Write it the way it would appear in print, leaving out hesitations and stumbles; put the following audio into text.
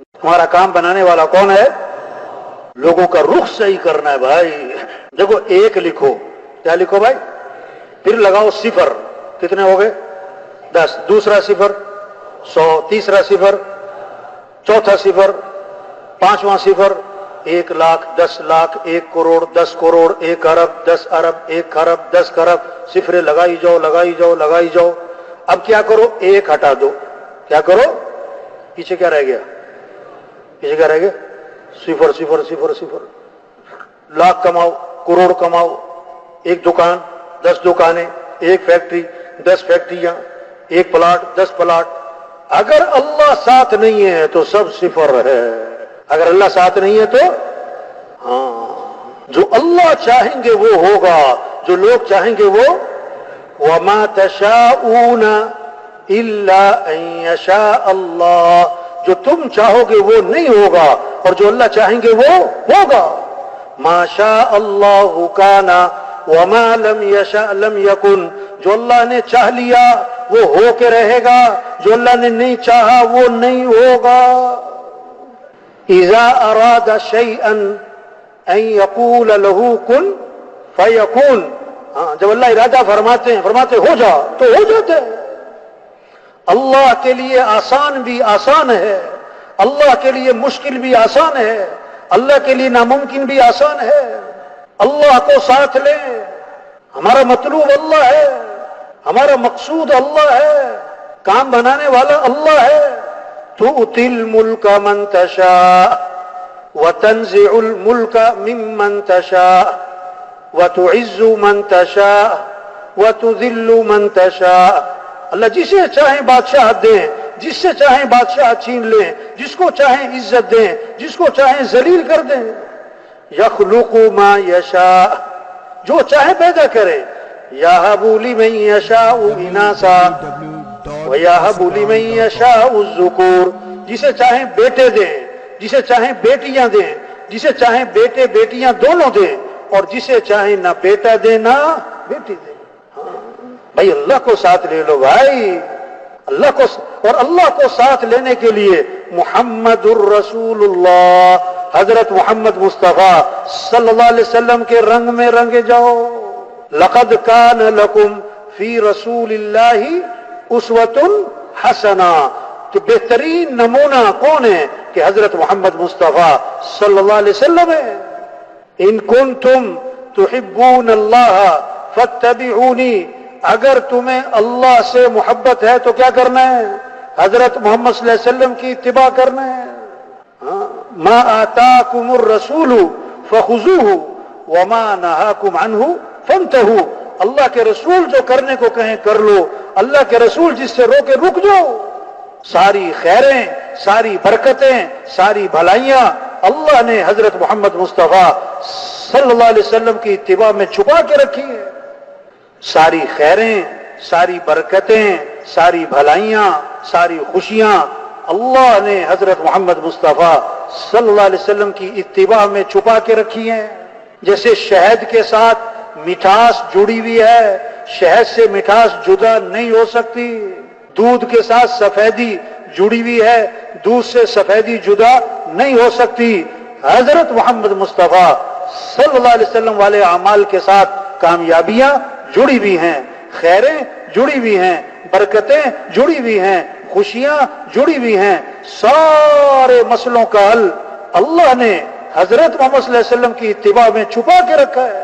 ہمارا کام بنانے والا کون ہے؟ لوگوں کا رخ صحیح کرنا ہے بھائی. دیکھو ایک لکھو، کیا لکھو بھائی؟ پھر لگاؤ صفر، کتنے ہو گئے؟ 10. دوسرا صفر 100، تیسرا صفر، چوتھا صفر، پانچواں صفر 1 لاکھ، 10 لاکھ، 1 کروڑ، 10 کروڑ، 1 ارب، 10 ارب، 1 خرب، 10 خرب. صفریں لگائی جاؤ لگائی جاؤ لگائی جاؤ. اب کیا کرو؟ 1 ہٹا دو. کیا کرو؟ پیچھے کیا رہ گیا؟ پیچھے کیا رہ گیا؟ صفر صفر صفر صفر. لاکھ کماؤ، کروڑ کماؤ، 1 دکان، 10 دکانیں، 1 فیکٹری، 10 فیکٹریاں، 1 پلاٹ، 10 پلاٹ. اگر اللہ ساتھ نہیں ہے تو سب صفر ہے. اگر اللہ ساتھ نہیں ہے تو جو اللہ چاہیں گے وہ ہوگا، جو لوگ چاہیں گے وہ. وَمَا تَشَاءُونَ إِلَّا أَن يَشَاءَ اللَّهُ، جو تم چاہو گے وہ نہیں ہوگا، اور جو اللہ چاہیں گے وہ ہوگا. مَا شَاءَ اللَّهُ كَانَ وَمَا لَمْ يَشَاء لَمْ يَكُنْ، جو اللہ نے چاہ لیا وہ ہو کے رہے گا، جو اللہ نے نہیں چاہا وہ نہیں ہوگا. اذا اراد شيئا ان يقول له كن فيكون، جب اللہ ارادہ فرماتے ہیں، فرماتے ہو جا تو ہو جاتا ہے. اللہ کے لیے آسان بھی آسان ہے، اللہ کے لیے مشکل بھی آسان ہے، اللہ کے لیے ناممکن بھی آسان ہے. اللہ کو ساتھ لیں، ہمارا مطلوب اللہ ہے، ہمارا مقصود اللہ ہے، کام بنانے والا اللہ ہے. تؤتی الملک من تشاء وتنزع الملک ممن تشاء وتعز من تشاء وتذل من تشاء. اللہ جسے چاہیں بادشاہ دیں، جس سے چاہیں بادشاہ چھین لیں، جس کو چاہیں عزت دیں، جس کو چاہیں ذلیل کر دیں. یخلق ما یشاء، جو چاہے پیدا کرے. یہب لمن یشاء اناثا ویہب لمن یشاء الذکور، جسے چاہیں بیٹے دیں، جسے چاہیں بیٹیاں دیں، جسے چاہیں بیٹے بیٹیاں دونوں دیں، اور جسے چاہیں نہ بیٹا دیں نہ بیٹی دیں. بھائی اللہ کو ساتھ لے لو بھائی، اللہ کو. اور اللہ کو ساتھ لینے کے لیے محمد الرسول اللہ، حضرت محمد مصطفیٰ صلی اللہ علیہ وسلم کے رنگ میں رنگے جاؤ. لقد کان لکم فی رسول اللہ اسوۃ حسنہ، کہ بہترین نمونہ کون ہے؟ کہ حضرت محمد مصطفیٰ صلی اللہ علیہ وسلم ہے. ان کنتم تحبون اللہ فاتبعونی، اگر تمہیں اللہ سے محبت ہے تو کیا کرنا ہے؟ حضرت محمد صلی اللہ علیہ وسلم کی اتباع کرنا ہے. ما آتاکم الرسول فخذوہ وما نہاکم عنہ فانتہوا، اللہ کے رسول جو کرنے کو کہیں کر لو، اللہ کے رسول جس سے روکے رک جاؤ. ساری خیریں، ساری برکتیں، ساری بھلائیاں اللہ نے حضرت محمد مصطفیٰ صلی اللہ علیہ وسلم کی اتباع میں چھپا کے رکھی ہے. ساری خیریں، ساری برکتیں، ساری بھلائیاں، ساری خوشیاں اللہ نے حضرت محمد مصطفیٰ صلی اللہ علیہ وسلم کی اتباع میں چھپا کے رکھی ہیں. جیسے شہد کے ساتھ مٹھاس جڑی ہوئی ہے، شہد سے مٹھاس جدا نہیں ہو سکتی. دودھ کے ساتھ سفیدی جڑی ہوئی ہے، دودھ سے سفیدی جدا نہیں ہو سکتی. حضرت محمد مصطفیٰ صلی اللہ علیہ وسلم والے اعمال کے ساتھ کامیابیاں جڑی ہوئی ہیں، خیریں جڑی ہوئی ہیں، برکتیں جڑی ہوئی ہیں، خوشیاں جڑی ہوئی ہیں. سارے مسئلوں کا حل اللہ نے حضرت محمد صلی اللہ علیہ وسلم کی اتباع میں چھپا کے رکھا ہے.